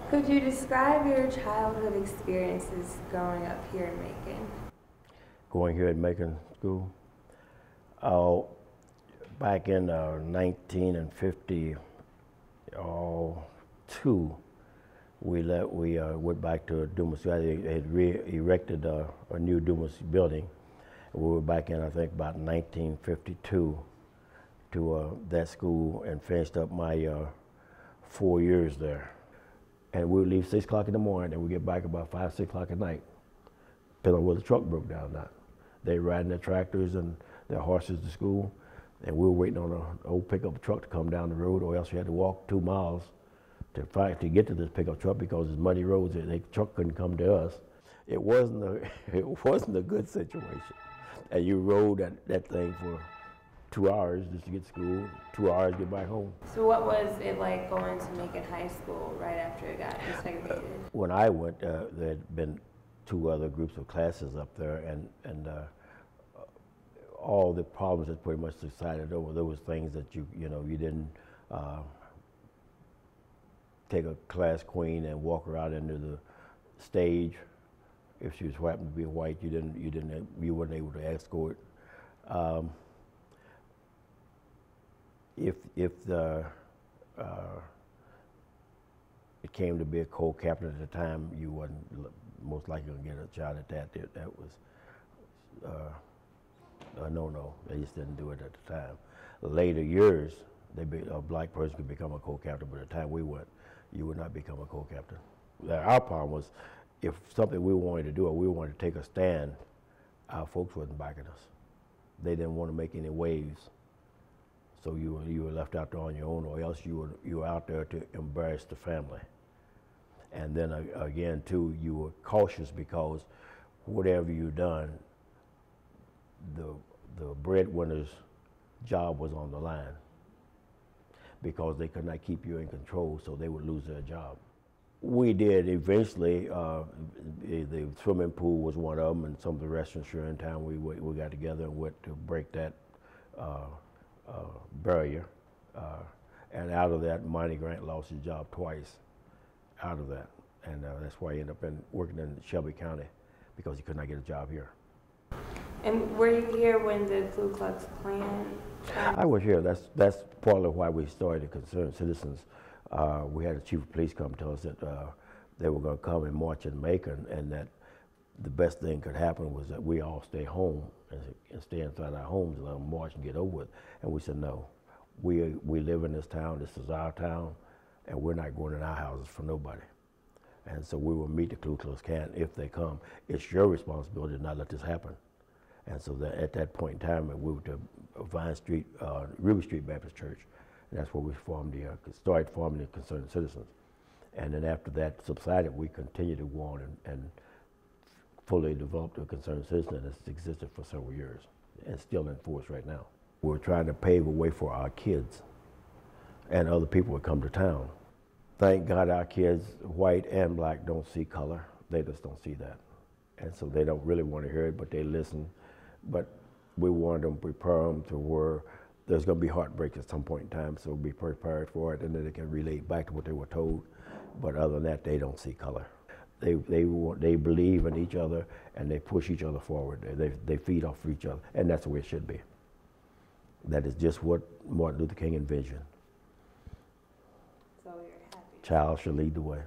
Could you describe your childhood experiences growing up here in Macon? Going here at Macon School. Uh, Back in 1952, we went back to Dumas. They had erected a new Dumas building. We were back in, I think, about 1952 to that school and finished up my 4 years there. And we would leave 6 o'clock in the morning and we get back about 5, 6 o'clock at night, depending on where the truck broke down or not. They riding their tractors and their horses to school, and we were waiting on an old pickup truck to come down the road, or else we had to walk 2 miles to get to this pickup truck because it's muddy roads. The truck couldn't come to us. It wasn't a good situation. And you rode that thing for 2 hours just to get to school, 2 hours to get back home. So what was it like going to Macon High School right after it got desegregated? When I went, there had been 2 other groups of classes up there, and all the problems that pretty much decided over. There was things that you didn't take a class queen and walk her out into the stage. If she was happened to be white, you weren't able to escort. If it came to be a co-captain at the time, you wasn't most likely going to get a shot at that. That was a no-no. They just didn't do it at the time. Later years, a black person could become a co-captain, but at the time we went, you would not become a co-captain. Our problem was, if something we wanted to do or we wanted to take a stand, our folks wasn't backing us. They didn't want to make any waves. So you were left out there on your own, or else you were out there to embarrass the family. And then again, too, you were cautious because whatever you done, the breadwinner's job was on the line because they could not keep you in control, so they would lose their job. We did eventually. The swimming pool was one of them, and some of the restaurants here in town. We got together and went to break that barrier, and out of that, Monty Grant lost his job twice out of that, and that's why he ended up working in Shelby County, because he could not get a job here. And were you here when the Ku Klux Klan? I was here. That's partly why we started Concerned Citizens. We had the chief of police come tell us that they were going to come and march in Macon, and that the best thing could happen was that we all stay home and stay inside our homes and let them march and get over with. And we said, no, we live in this town, this is our town, and we're not going in our houses for nobody. And so we will meet the Ku Klux Klan if they come. It's your responsibility to not let this happen. And so at that point in time, we moved to Vine Street, Ruby Street Baptist Church. And that's where we started forming the Concerned Citizens. And then after that subsided, we continued to go on and fully developed a Concerned Citizen, and it's existed for several years and still in force right now. We're trying to pave a way for our kids and other people that come to town. Thank God our kids, white and black, don't see color. They just don't see that. And so they don't really want to hear it, but they listen. But we want them to prepare them to where there's going to be heartbreak at some point in time, so be prepared for it, and then they can relate back to what they were told. But other than that, they don't see color. They believe in each other, and they push each other forward. They feed off of each other, and that's the way it should be. That is just what Martin Luther King envisioned. So you're happy. Child should lead the way.